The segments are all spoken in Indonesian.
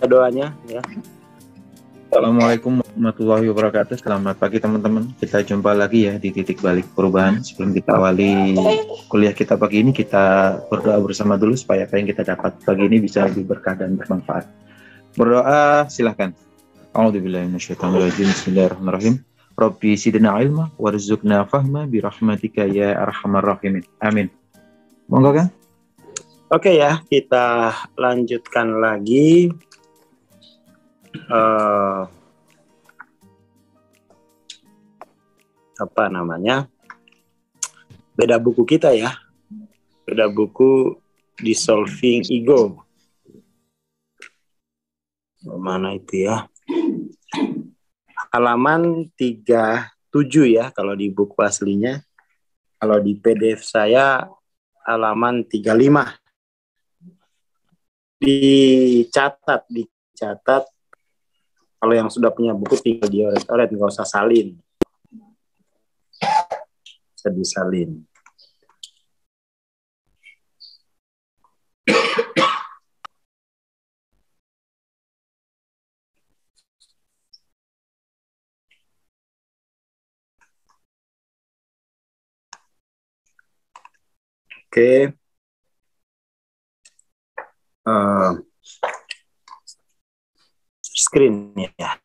doanya ya. Assalamualaikum warahmatullahi wabarakatuh. Selamat pagi teman-teman. Kita jumpa lagi ya di titik balik perubahan. Sebelum kita awali kuliah kita pagi ini, kita berdoa bersama dulu supaya apa yang kita dapat pagi ini bisa lebih berkah dan bermanfaat. Berdoa silahkan. A'udzubillahi minasyaitonirrajim. Bismillahirrahmanirrahim. Rabbi zidna ilma warzuqna fahma birahmatika ya arhamar rahimin. Amin. Monggo kan? Oke ya, kita lanjutkan lagi. Apa namanya? Beda buku kita ya. Beda buku Dissolving Ego. Mana itu ya? Halaman 37 ya kalau di buku aslinya. Kalau di PDF saya halaman 35. Dicatat. Kalau yang sudah punya buku tinggal dioret-oret, nggak usah salin. Bisa disalin. Oke. Screen ya.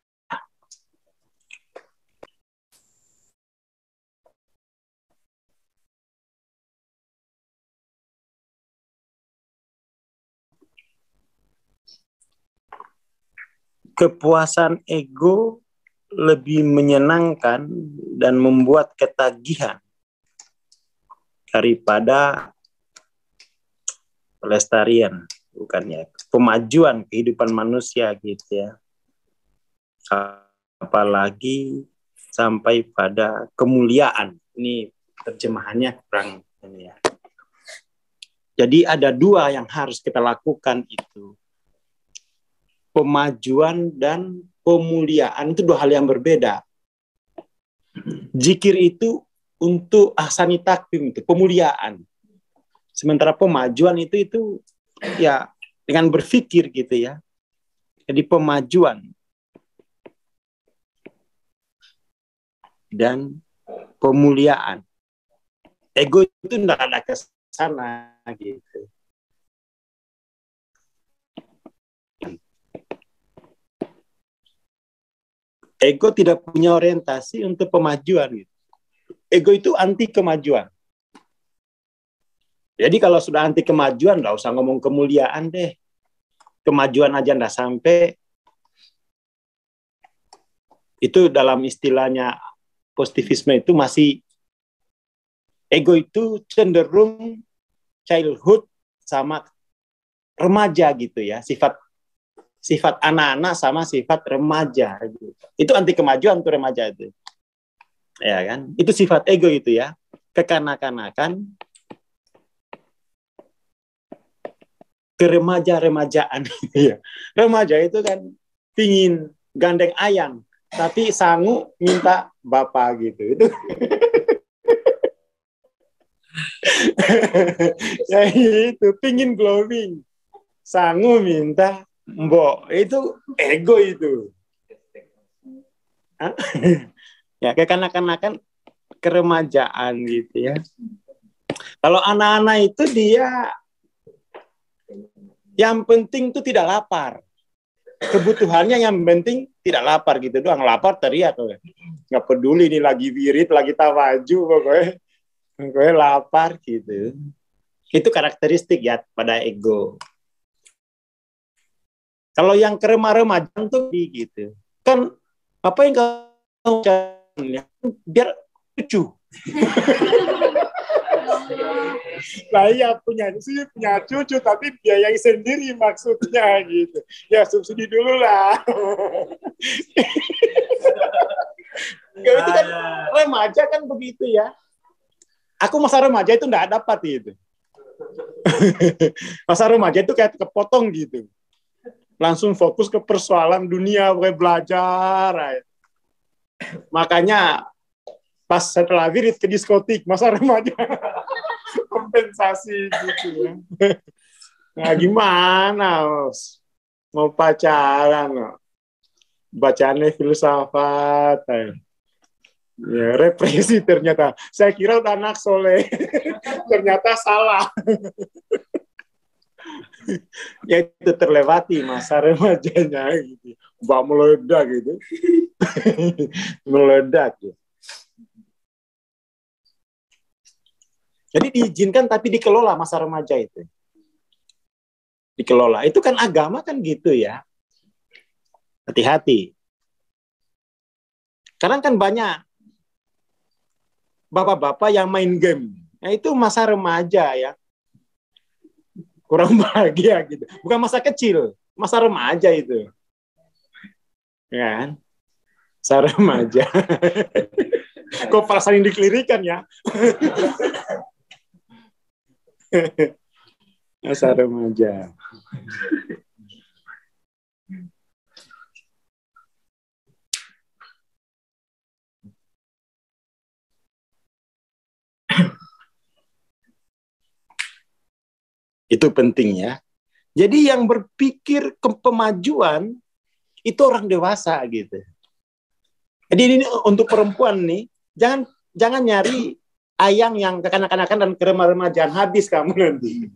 Kepuasan ego lebih menyenangkan dan membuat ketagihan daripada pelestarian, bukannya pemajuan kehidupan manusia gitu ya. Apalagi sampai pada kemuliaan. Ini terjemahannya kurang ini ya. Jadi ada dua yang harus kita lakukan itu. Pemajuan dan pemuliaan itu dua hal yang berbeda. Zikir itu untuk ahsani takvim, itu pemuliaan. Sementara pemajuan itu ya dengan berpikir gitu ya. Jadi pemajuan dan pemuliaan. Ego itu tidak ada ke sana gitu. Ego tidak punya orientasi untuk pemajuan. Gitu. Ego itu anti kemajuan. Jadi kalau sudah anti kemajuan, nggak usah ngomong kemuliaan deh. Kemajuan aja nggak sampai. Itu dalam istilahnya positivisme itu masih ego itu cenderung childhood sama remaja gitu ya. Sifat anak-anak sama sifat remaja gitu. Itu anti kemajuan tuh remaja itu. Ya kan? Itu sifat ego itu ya. Kekanak-kanakan, keremaja-remajaan. Remaja itu kan pingin gandeng ayang, tapi sangu minta bapak gitu. Itu ya itu pingin glowing, sangu minta mbok. Itu ego itu. Ya kekanak-kanakan keremajaan gitu ya. Kalau anak-anak itu dia yang penting itu tidak lapar. Kebutuhannya yang penting tidak lapar gitu doang. Lapar teriak tuh. Nggak peduli ini lagi wirid, lagi tawaju pokoknya lapar gitu. Itu karakteristik ya pada ego. Kalau yang keremajaan tuh gitu. Kan apa yang kamu ya, biar lucu. Nah iya punya cucu tapi biayai sendiri maksudnya gitu. Ya subsidi dulu lah. Itu kan remaja kan begitu ya. Aku masa remaja itu enggak dapat gitu. Masa remaja itu kayak kepotong gitu. Langsung fokus ke persoalan dunia, belajar. Makanya pas setelah wirid ke diskotik, masa remaja kompensasi gitu ya. Nah gimana, Bos? mau pacaran, no. Bacaannya filsafat. Ya, represi ternyata. Saya kira udah anak soleh. Ternyata salah. Ya itu terlewati masa remajanya gitu. Mbak meledak gitu. Meledak gitu. Jadi diizinkan tapi dikelola masa remaja itu. Dikelola. Itu kan agama kan gitu ya. Hati-hati. Karena kan banyak bapak-bapak yang main game. Nah, itu masa remaja ya. Kurang bahagia gitu. Bukan masa kecil, masa remaja itu. Ya kan? Masa remaja. Kok para saling dikelirikan ya? Masa remaja. Itu penting ya. Jadi yang berpikir ke pemajuan itu orang dewasa gitu. Jadi ini untuk perempuan nih, jangan nyari ayang yang kekanak-kanakan dan keremajaan, habis kamu nanti.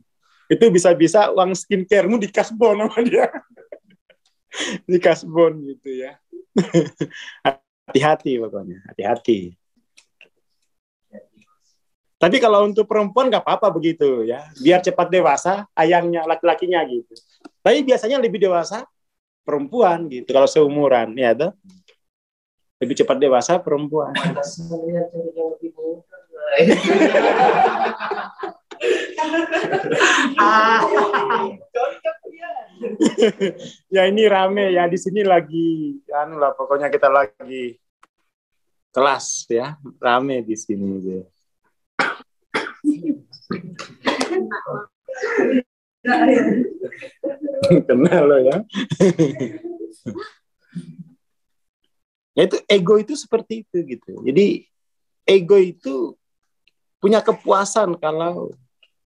Itu bisa-bisa uang skincare-mu dikasbon sama dia. Dikasbon gitu ya. Hati-hati pokoknya, hati-hati. Tapi kalau untuk perempuan nggak apa-apa begitu ya, biar cepat dewasa ayangnya laki-lakinya gitu. Tapi biasanya lebih dewasa perempuan gitu kalau seumuran ya tuh. Lebih cepat dewasa perempuan. Ya ini rame ya di sini lagi anu lah pokoknya kita lagi kelas ya, rame di sini gitu. Kenal lo ya. Ya itu ego itu seperti itu gitu. Jadi ego itu punya kepuasan kalau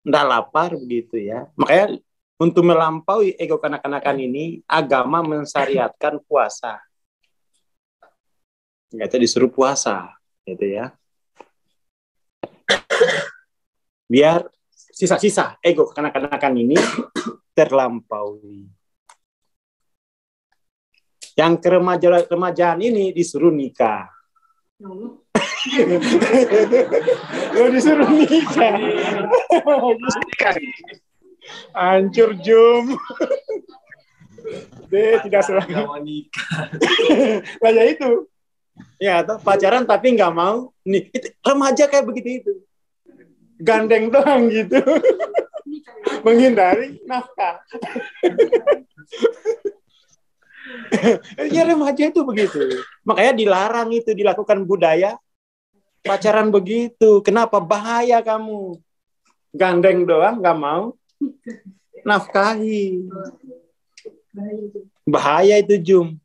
ndak lapar begitu ya. Makanya untuk melampaui ego kanak-kanakan ini, agama mensyariatkan puasa. Itu disuruh puasa, gitu ya. Biar sisa-sisa ego kanak-kanakan ini terlampaui. Yang keremajaan ini disuruh nikah. Lo disuruh nikah. Hancur Jum. Tidak selama nikah. Lah ya itu. Ya, atau pacaran tapi nggak mau. Nih, itu, remaja kayak begitu itu. Gandeng doang gitu. Menghindari nafkah. Ya remaja itu begitu. Makanya dilarang itu dilakukan budaya pacaran begitu. Kenapa? Bahaya kamu. Gandeng doang nggak mau nafkahi. Bahaya itu Jum.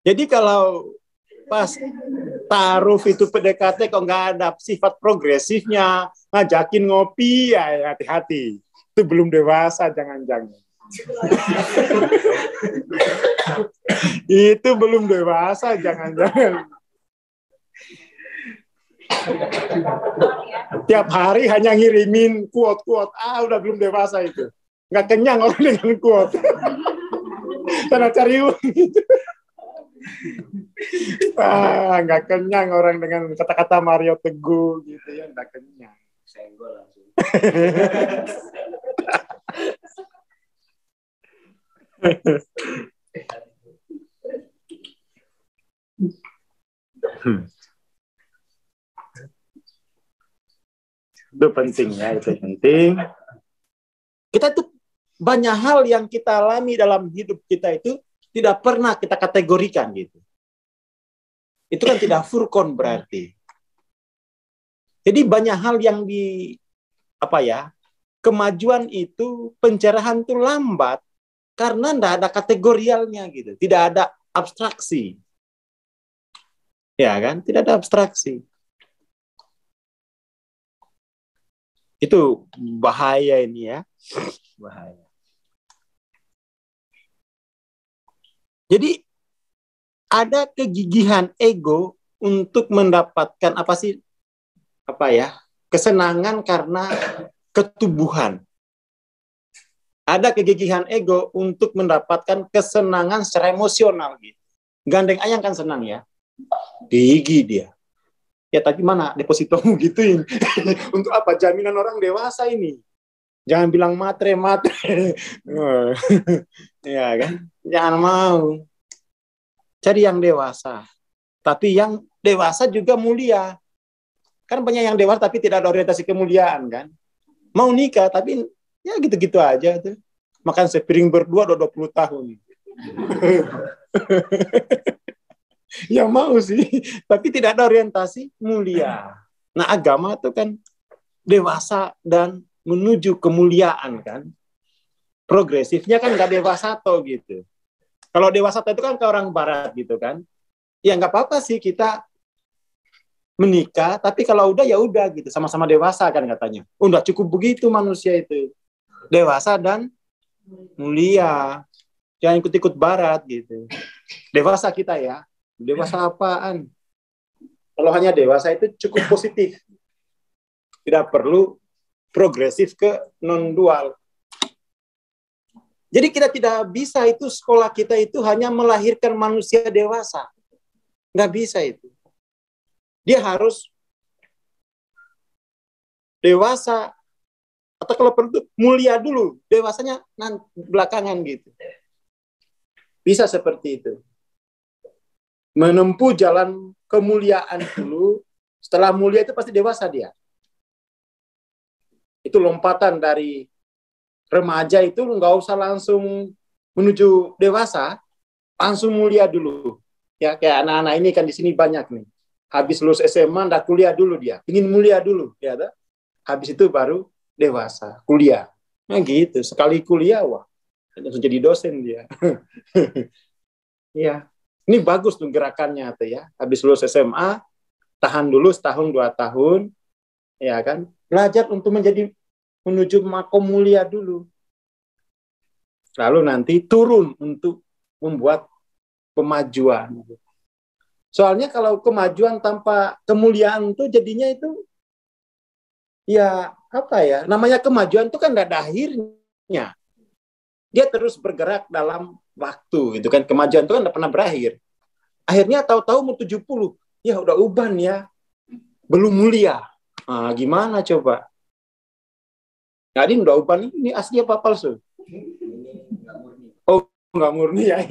Jadi kalau pas taruh itu PDKT kok nggak ada sifat progresifnya, ngajakin ngopi, ya hati-hati. Itu belum dewasa, jangan-jangan. Itu belum dewasa, jangan-jangan. Tiap hari hanya ngirimin quote-quote. Udah belum dewasa itu. Nggak kenyang orang dengan quote. Karena cari uang. Nggak kenyang orang dengan kata-kata Mario Teguh gitu ya, nggak kenyang. Senggol langsung. Itu penting ya, itu penting. Kita tuh banyak hal yang kita alami dalam hidup kita itu tidak pernah kita kategorikan gitu. Itu kan tidak furqon berarti. Jadi banyak hal yang kemajuan itu pencerahan itu lambat Karena tidak ada kategorialnya gitu, tidak ada abstraksi. Ya kan? Tidak ada abstraksi. Itu bahaya ini ya. Bahaya. Jadi ada kegigihan ego untuk mendapatkan kesenangan karena ketubuhan. Ada kegigihan ego untuk mendapatkan kesenangan secara emosional gitu. Gandeng ayam kan senang ya. Gigi dia. Ya tapi mana depositomu gituin. Untuk apa? Jaminan orang dewasa ini. Jangan bilang matre. Ya kan? Jangan mau. Cari yang dewasa. Tapi yang dewasa juga mulia. Kan banyak yang dewasa tapi tidak ada orientasi kemuliaan kan. Mau nikah tapi ya gitu-gitu aja tuh. Makan sepiring berdua udah 20 tahun. Ya mau sih, tapi tidak ada orientasi mulia. Nah agama itu kan dewasa dan menuju kemuliaan kan. Progresifnya kan nggak dewasa toh gitu. Kalau dewasa itu kan ke orang barat gitu kan. Ya nggak apa-apa sih kita menikah, tapi kalau udah ya udah gitu, sama-sama dewasa kan katanya. Udah cukup begitu manusia itu. Dewasa dan mulia. Jangan ikut-ikut barat gitu. Dewasa kita ya. Dewasa apaan? Kalau hanya dewasa itu cukup positif. Tidak perlu progresif ke non-dual. Jadi kita tidak bisa itu sekolah kita itu hanya melahirkan manusia dewasa. Nggak bisa itu. Dia harus dewasa atau kalau perlu mulia dulu. Dewasanya nanti belakangan gitu. Bisa seperti itu. Menempuh jalan kemuliaan dulu, setelah mulia itu pasti dewasa dia. Itu lompatan dari remaja itu nggak usah langsung menuju dewasa, langsung mulia dulu. Ya kayak anak-anak ini kan di sini banyak nih. Habis lulus SMA, nggak kuliah dulu dia, ingin mulia dulu, ya. Habis itu baru dewasa, kuliah. Nah gitu, sekali kuliah, wah, langsung jadi dosen dia. Iya. Ini bagus tuh gerakannya tuh ya. Habis lulus SMA, tahan dulu setahun 2 tahun, ya kan? Belajar untuk menuju makom mulia dulu. Lalu nanti turun untuk membuat kemajuan. Soalnya kalau kemajuan tanpa kemuliaan tuh jadinya itu ya apa ya? Namanya kemajuan itu kan tidak ada akhirnya. Dia terus bergerak dalam waktu gitu kan. Kemajuan itu kan tidak pernah berakhir. Akhirnya tahu-tahu umur 70, ya udah uban ya, belum mulia. Nah, gimana coba? Nah, ini udah uban, ini asli apa palsu? Oh, nggak murni ya,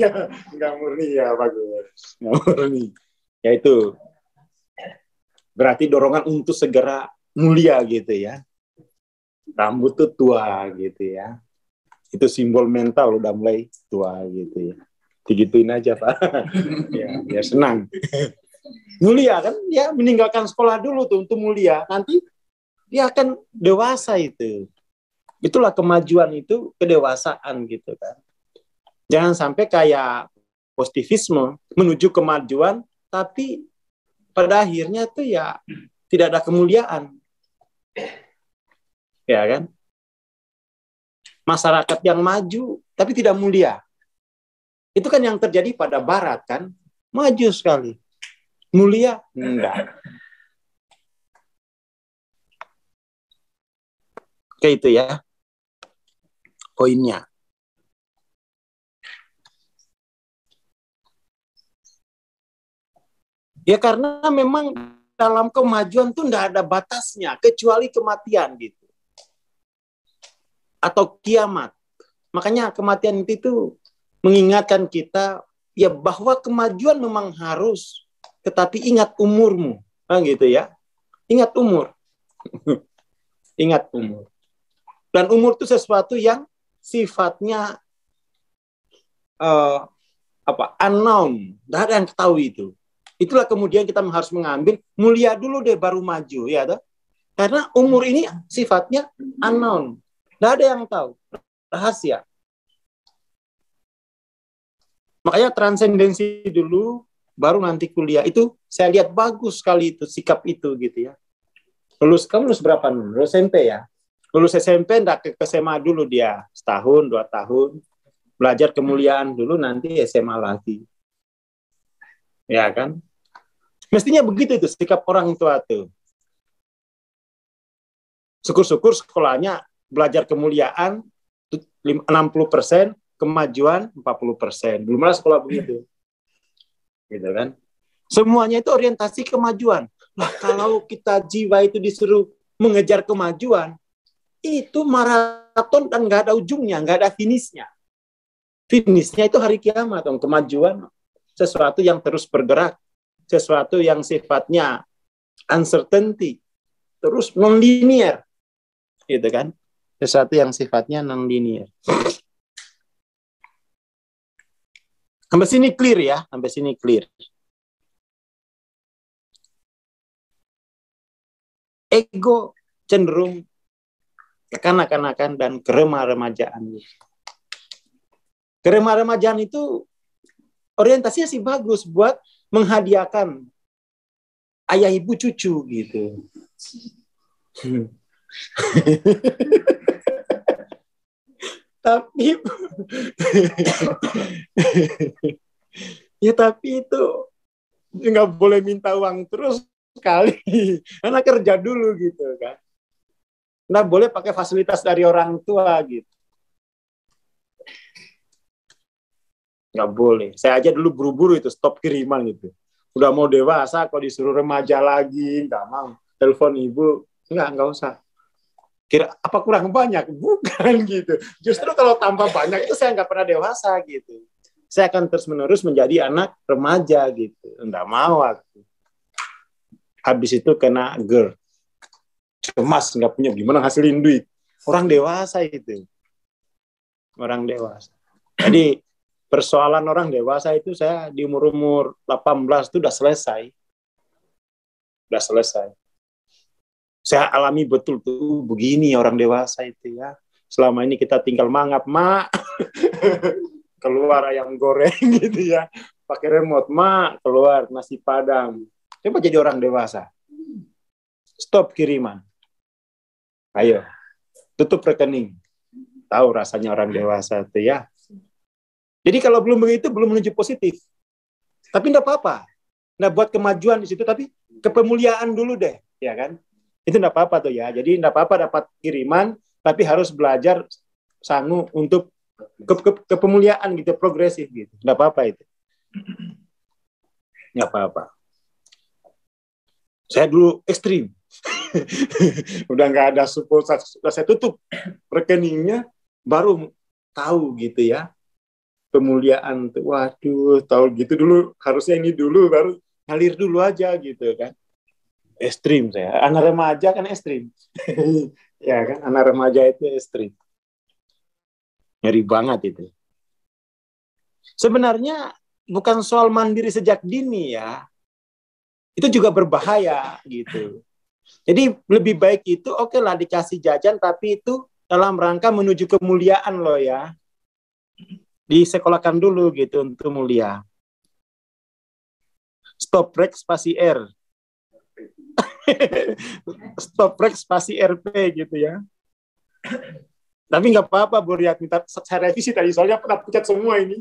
nggak murni ya, bagus. Nggak murni. Ya itu, berarti dorongan untuk segera mulia gitu ya. Rambut tuh tua gitu ya. Itu simbol mental udah mulai tua gitu ya. Digituin aja Pak. Ya, biar senang. Mulia kan dia meninggalkan sekolah dulu tuh untuk mulia. Nanti dia akan dewasa itu. Itulah kemajuan itu kedewasaan gitu kan. Jangan sampai kayak positivisme menuju kemajuan tapi pada akhirnya tuh ya tidak ada kemuliaan. Ya kan? Masyarakat yang maju tapi tidak mulia. Itu kan yang terjadi pada barat kan. Maju sekali. Mulia? Enggak. Kayak itu ya. Poinnya. Ya karena memang dalam kemajuan tuh enggak ada batasnya. Kecuali kematian gitu. Atau kiamat. Makanya kematian itu mengingatkan kita ya bahwa kemajuan memang harus, tetapi ingat umurmu, nah, gitu ya, ingat umur, ingat umur. Dan umur itu sesuatu yang sifatnya unknown, tidak ada yang tahu itu. Itulah kemudian kita harus mengambil mulia dulu deh baru maju, ya, toh? Karena umur ini sifatnya unknown, tidak ada yang tahu, rahasia. Makanya transendensi dulu, baru nanti kuliah. Itu saya lihat bagus sekali itu, sikap itu gitu ya. Kamu lulus berapa? Lulus SMP ya? Lulus SMP, enggak ke SMA dulu dia. Setahun, 2 tahun. Belajar kemuliaan dulu, nanti SMA lagi. Ya kan? Mestinya begitu itu, sikap orang tua tuh. Syukur-syukur sekolahnya belajar kemuliaan 60%, kemajuan 40%. Belum ada sekolah begitu. Gitu kan? Semuanya itu orientasi kemajuan. Nah, kalau kita jiwa itu disuruh mengejar kemajuan, itu maraton dan nggak ada ujungnya, nggak ada finishnya. Finishnya itu hari kiamat, dong. Kemajuan sesuatu yang terus bergerak, sesuatu yang sifatnya uncertainty, terus non-linear, gitu kan? Sesuatu yang sifatnya non-linear. Sampai sini clear ya, sampai sini clear. Ego cenderung kekanak-kanakan dan keremah-remajaan. Keremah-remajaan itu orientasinya sih bagus buat menghadiahkan ayah ibu cucu gitu. Tapi ya tapi itu nggak boleh minta uang terus sekali, karena kerja dulu gitu kan. Nggak boleh pakai fasilitas dari orang tua gitu. Nggak boleh. Saya aja dulu buru-buru itu stop kiriman gitu. Udah mau dewasa, kalau disuruh remaja lagi, nggak mau. Telepon ibu, nggak usah. Kira apa kurang banyak? Bukan gitu. Justru kalau tambah banyak itu saya nggak pernah dewasa gitu. Saya akan terus-menerus menjadi anak remaja gitu. Nggak mau aku. Habis itu kena GER. Cemas, nggak punya gimana hasilin duit. Orang dewasa itu. Orang dewasa. Jadi persoalan orang dewasa itu saya di umur 18 itu udah selesai. Udah selesai. Saya alami betul tuh begini orang dewasa itu ya. Selama ini kita tinggal mangap, mak. Keluar ayam goreng gitu ya. Pakai remote, mak. Keluar nasi padang. Coba jadi orang dewasa. Stop kiriman. Ayo. Tutup rekening. Tahu rasanya orang dewasa itu ya. Jadi kalau belum begitu, belum menuju positif. Tapi enggak apa-apa. Nah, buat kemajuan di situ, tapi kepemuliaan dulu deh. Ya kan? Itu enggak apa-apa tuh ya. Jadi enggak apa-apa dapat kiriman, tapi harus belajar sanggup untuk kepemuliaan gitu, progresif gitu. Enggak apa-apa itu. Enggak apa-apa. Saya dulu ekstrim. Udah nggak ada support, saya tutup rekeningnya, baru tahu gitu ya. Pemuliaan tuh, waduh, tahu gitu dulu, harusnya ini dulu, baru ngalir dulu aja gitu kan. Ekstrim saya. Anak remaja kan ekstrim. Ya kan, anak remaja itu ekstrim. Ngeri banget itu. Sebenarnya bukan soal mandiri sejak dini ya. Itu juga berbahaya gitu. Jadi lebih baik itu oke lah dikasih jajan, tapi itu dalam rangka menuju kemuliaan loh ya. Disekolahkan dulu gitu untuk mulia. Stop break spasi R. Stop break spasi RP gitu ya. Tapi nggak apa-apa, Bu Riat. Minta saya revisi tadi, soalnya pernah pucat semua ini.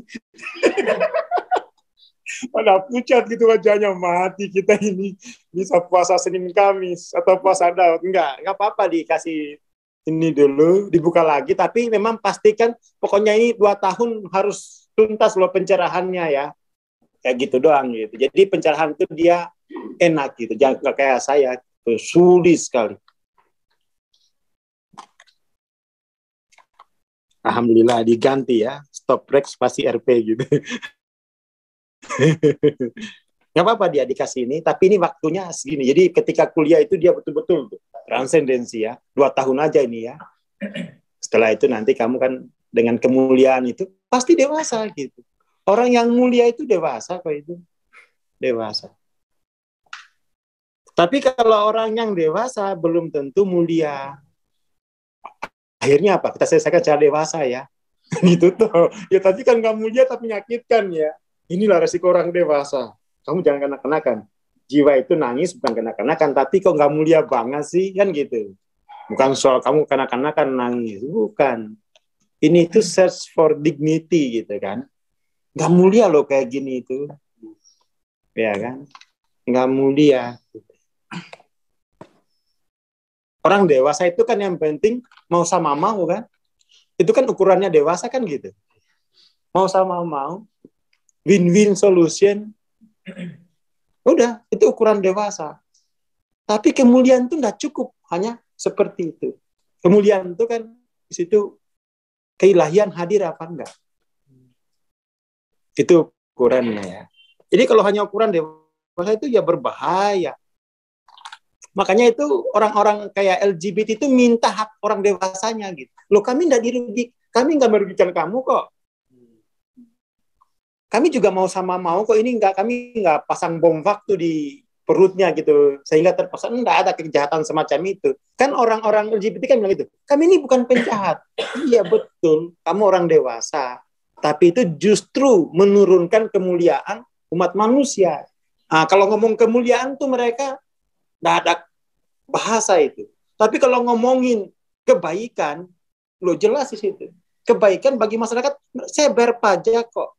Pada pucat gitu wajahnya, mati kita ini. Bisa puasa Senin Kamis atau puasa Daud. Nggak apa-apa dikasih ini dulu, dibuka lagi. Tapi memang pastikan, pokoknya ini 2 tahun harus tuntas loh pencerahannya ya. Kayak gitu doang gitu. Jadi pencerahan itu dia enak gitu. Jangan kayak saya, sulit sekali. Alhamdulillah diganti ya, stop break spasi RP gitu. Nggak apa-apa dia dikasih ini, tapi ini waktunya segini. Jadi ketika kuliah itu dia betul-betul transendensi ya, 2 tahun aja ini ya. Setelah itu nanti kamu kan dengan kemuliaan itu pasti dewasa gitu. Orang yang mulia itu dewasa kok itu. Dewasa. Tapi kalau orang yang dewasa belum tentu mulia. Akhirnya apa? Kita selesaikan cara dewasa ya. Gitu tuh. Ya tapi kan nggak mulia tapi menyakitkan ya. Inilah resiko orang dewasa. Kamu jangan kanak-kanakan. Jiwa itu nangis bukan kanak-kanakan, tapi kok nggak mulia banget sih, kan gitu. Bukan soal kamu kanak-kanakan nangis, bukan. Ini itu search for dignity gitu kan. Nggak mulia loh kayak gini itu. Ya kan? Nggak mulia. Orang dewasa itu kan yang penting mau sama mau kan. Itu kan ukurannya dewasa kan gitu. Mau sama mau, win-win solution. Udah, itu ukuran dewasa. Tapi kemuliaan itu nggak cukup hanya seperti itu. Kemuliaan itu kan di situ keilahian hadir apa enggak. Itu ukurannya ya. Jadi kalau hanya ukuran dewasa itu ya berbahaya. Makanya itu orang-orang kayak LGBT itu minta hak orang dewasanya gitu. Loh kami nggak merugikan kamu kok. Kami juga mau sama mau kok, ini kami nggak pasang bom waktu di perutnya gitu sehingga terpaksa, enggak ada kejahatan semacam itu. Kan orang-orang LGBT kan bilang gitu, kami ini bukan penjahat. Iya betul, kamu orang dewasa, tapi itu justru menurunkan kemuliaan umat manusia. Nah, kalau ngomong kemuliaan tuh mereka enggak ada bahasa itu. Tapi kalau ngomongin kebaikan, lo jelas di situ. Kebaikan bagi masyarakat, saya bayar pajak kok.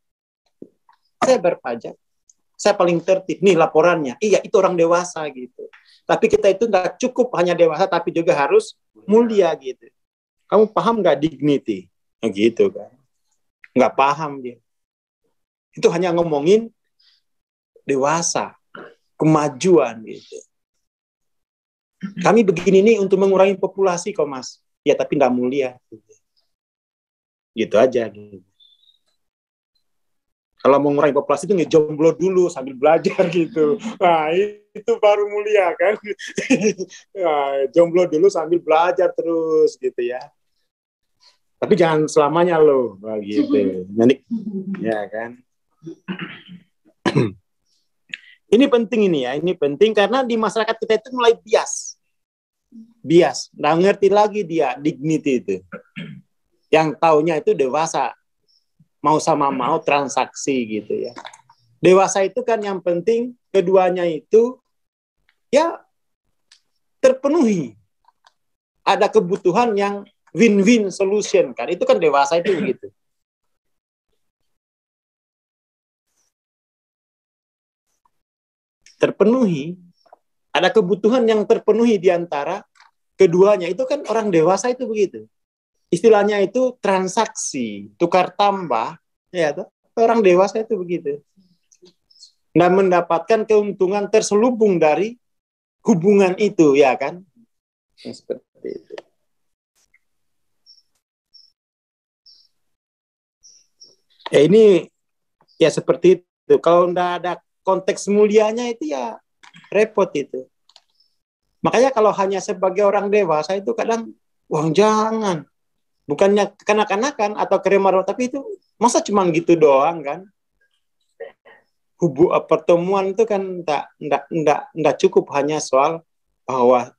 Saya berpajak, saya paling tertib. Nih laporannya. Iya, itu orang dewasa gitu. Tapi kita itu nggak cukup hanya dewasa, tapi juga harus mulia gitu. Kamu paham nggak dignity? Nah, gitu kan. Nggak paham dia. Itu hanya ngomongin dewasa, kemajuan gitu. Kami begini nih untuk mengurangi populasi kok mas. Ya tapi nggak mulia. Gitu aja gitu. Kalau mau mengurangi populasi itu ngejomblo dulu sambil belajar gitu. Nah, itu baru mulia kan. Nah, jomblo dulu sambil belajar terus gitu ya. Tapi jangan selamanya loh, gitu. Nanti, ya kan. Ini penting ini ya, ini penting karena di masyarakat kita itu mulai bias. Nggak ngerti lagi dia dignity itu. Yang taunya itu dewasa. Mau sama mau transaksi gitu ya. Dewasa itu kan yang penting keduanya itu ya terpenuhi. Ada kebutuhan yang win-win solution kan. Itu kan dewasa itu begitu. Terpenuhi. Ada kebutuhan yang terpenuhi di antara keduanya. Itu kan orang dewasa itu begitu. Istilahnya itu transaksi, tukar tambah, ya tuh. Orang dewasa itu begitu. Dan mendapatkan keuntungan terselubung dari hubungan itu, ya kan? Seperti itu. Ya ini ya seperti itu. Kalau enggak ada konteks mulianya itu ya repot itu. Makanya kalau hanya sebagai orang dewasa itu kadang, wah jangan. Bukannya kanak-kanakan atau keremaruan, tapi itu masa cuma gitu doang kan? Pertemuan itu kan enggak cukup hanya soal bahwa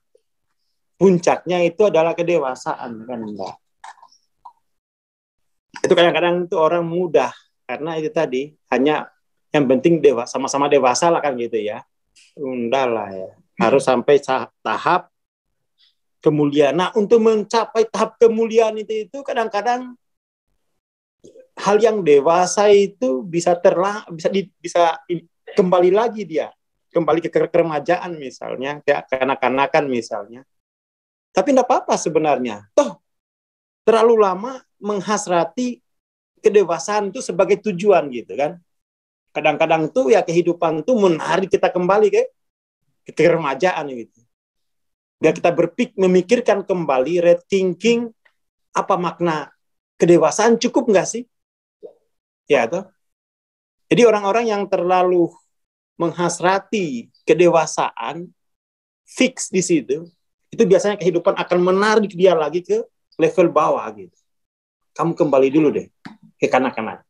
puncaknya itu adalah kedewasaan kan enggak. Itu kadang-kadang itu orang mudah karena itu tadi hanya yang penting sama-sama dewasa lah kan gitu ya. Enggak lah ya. Harus sampai tahap kemuliaan. Nah, untuk mencapai tahap kemuliaan itu kadang-kadang hal yang dewasa itu bisa kembali lagi dia. Kembali ke keremajaan misalnya, kayak kanak-kanakan misalnya. Tapi enggak apa-apa sebenarnya. Toh, terlalu lama menghasrati kedewasaan itu sebagai tujuan gitu kan. Kadang-kadang tuh ya kehidupan tuh menarik kita kembali ke keremajaan gitu. Biar kita memikirkan kembali, rethinking, apa makna kedewasaan, cukup nggak sih? Ya, toh. Jadi orang-orang yang terlalu menghasrati kedewasaan, fix di situ, itu biasanya kehidupan akan menarik dia lagi ke level bawah gitu. Kamu kembali dulu deh ke kanak-kanak.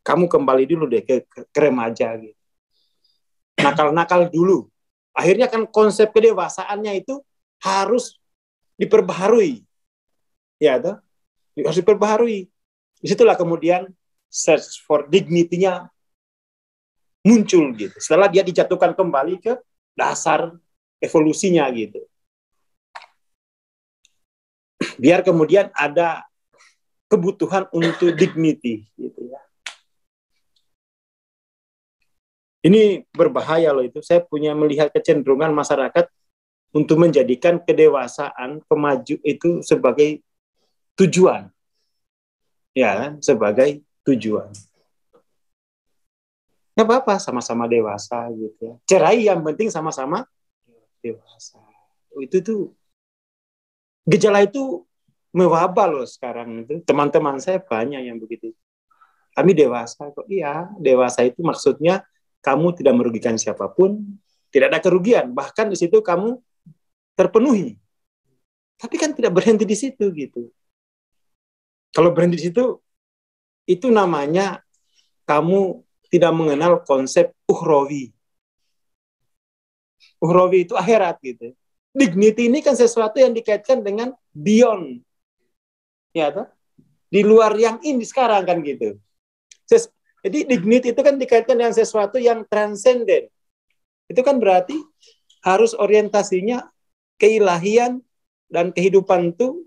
Kamu kembali dulu deh ke remaja gitu. Nakal-nakal dulu. Akhirnya kan konsep kedewasaannya itu harus diperbaharui. Ya, toh? Harus diperbaharui. Disitulah kemudian search for dignity-nya muncul gitu. Setelah dia dijatuhkan kembali ke dasar evolusinya gitu. Biar kemudian ada kebutuhan untuk dignity gitu ya. Ini berbahaya loh itu. Saya punya melihat kecenderungan masyarakat untuk menjadikan kedewasaan, kemaju itu sebagai tujuan. Ya kan? Sebagai tujuan. Nggak apa-apa, sama-sama dewasa gitu ya. Cerai yang penting sama-sama dewasa. Itu tuh, gejala itu mewabah loh sekarang itu. Teman-teman saya banyak yang begitu. Kami dewasa kok. Iya, dewasa itu maksudnya kamu tidak merugikan siapapun, tidak ada kerugian. Bahkan di situ kamu terpenuhi. Tapi kan tidak berhenti di situ gitu. Kalau berhenti di situ, itu namanya kamu tidak mengenal konsep ukhrawi. Ukhrawi itu akhirat gitu. Dignity ini kan sesuatu yang dikaitkan dengan beyond. Ya toh? Di luar yang ini sekarang kan gitu. Jadi dignity itu kan dikaitkan dengan sesuatu yang transenden. Itu kan berarti harus orientasinya keilahian dan kehidupan itu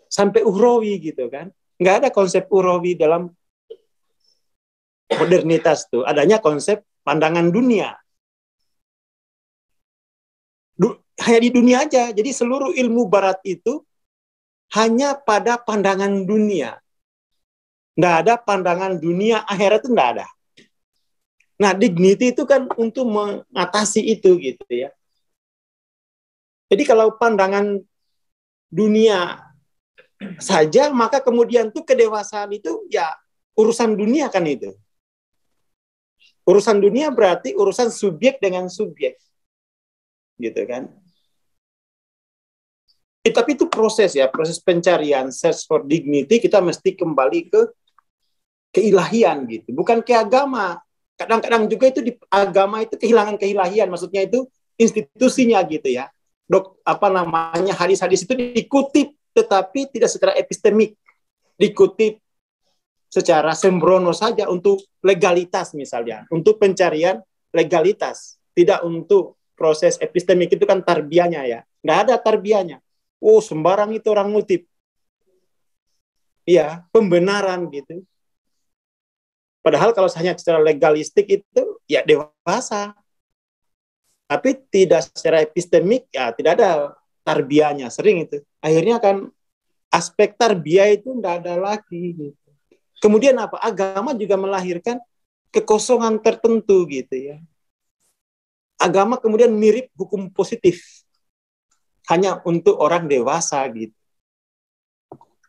sampai ukhrawi gitu kan. Nggak ada konsep ukhrawi dalam modernitas tuh. Adanya konsep pandangan dunia. Hanya di dunia aja. Jadi seluruh ilmu barat itu hanya pada pandangan dunia. Nggak ada pandangan dunia akhirat itu nggak ada. Nah, dignity itu kan untuk mengatasi itu gitu ya. Jadi kalau pandangan dunia saja, maka kemudian tuh kedewasaan itu ya urusan dunia kan itu. Urusan dunia berarti urusan subjek dengan subjek. Gitu kan. Tapi itu proses ya, proses pencarian, search for dignity, kita mesti kembali ke keilahian gitu, bukan ke agama. Kadang-kadang juga itu di agama itu kehilangan keilahian, maksudnya itu institusinya gitu ya. Hadis-hadis itu dikutip tetapi tidak secara epistemik, dikutip secara sembrono saja untuk legalitas misalnya, untuk pencarian legalitas, tidak untuk proses epistemik. Itu kan tarbiyahnya ya, nggak ada tarbiyahnya. Oh, sembarang itu orang ngutip. Iya, pembenaran gitu. Padahal kalau hanya secara legalistik itu ya dewasa. Tapi tidak secara epistemik, ya tidak ada tarbiyahnya, sering itu. Akhirnya kan aspek tarbiyah itu tidak ada lagi. Gitu. Kemudian apa? Agama juga melahirkan kekosongan tertentu gitu ya. Agama kemudian mirip hukum positif. Hanya untuk orang dewasa gitu.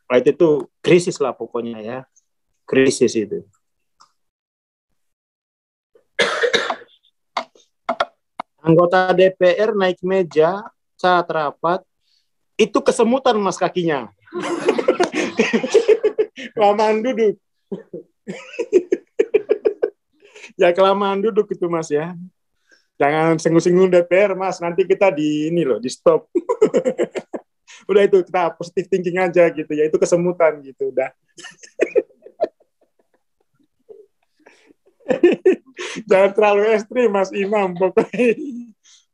Nah, itu krisis lah pokoknya ya. Krisis itu. Anggota DPR naik meja saat rapat, itu kesemutan mas kakinya. Kelamaan duduk. Ya kelamaan duduk itu mas ya. Jangan singgung-singgung DPR mas, nanti kita di stop. Udah itu kita positive thinking aja gitu ya, itu kesemutan gitu udah. Jangan terlalu ekstrim Mas Imam, pokoknya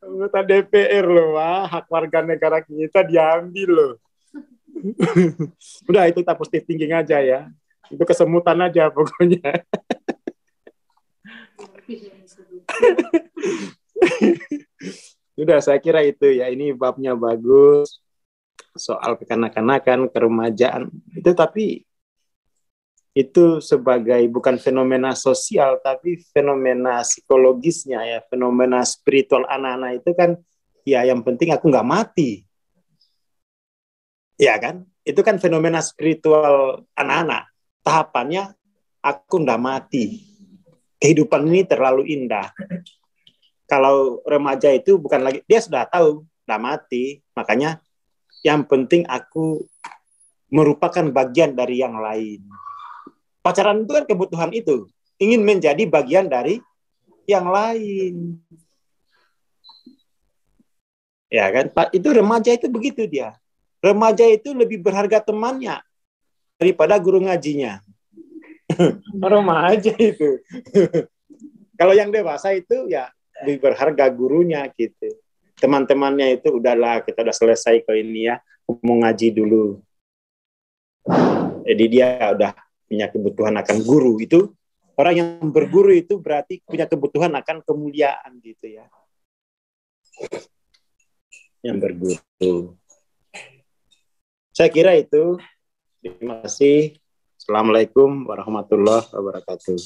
anggota DPR loh, wah, hak warga negara kita diambil loh. Udah itu kita positive thinking aja ya, itu kesemutan aja pokoknya. Udah saya kira itu ya, ini babnya bagus soal kekanak-kanakan, keremajaan itu, tapi itu sebagai bukan fenomena sosial tapi fenomena psikologisnya ya, fenomena spiritual anak-anak itu kan ya yang penting aku nggak mati, ya kan, itu kan fenomena spiritual anak-anak, tahapannya aku nggak mati, kehidupan ini terlalu indah. Kalau remaja itu bukan lagi, dia sudah tahu nggak mati, makanya yang penting aku merupakan bagian dari yang lain. Pacaran itu kan kebutuhan itu, ingin menjadi bagian dari yang lain. Ya kan, itu remaja itu begitu dia. Remaja itu lebih berharga temannya daripada guru ngajinya. Remaja itu. Kalau yang dewasa itu ya lebih berharga gurunya gitu. Teman-temannya itu udahlah, kita udah selesai ke ini ya, mau ngaji dulu. Jadi dia udah punya kebutuhan akan guru itu. Orang yang berguru itu berarti punya kebutuhan akan kemuliaan gitu ya. Yang berguru. Saya kira itu. Terima kasih. Assalamualaikum warahmatullahi wabarakatuh.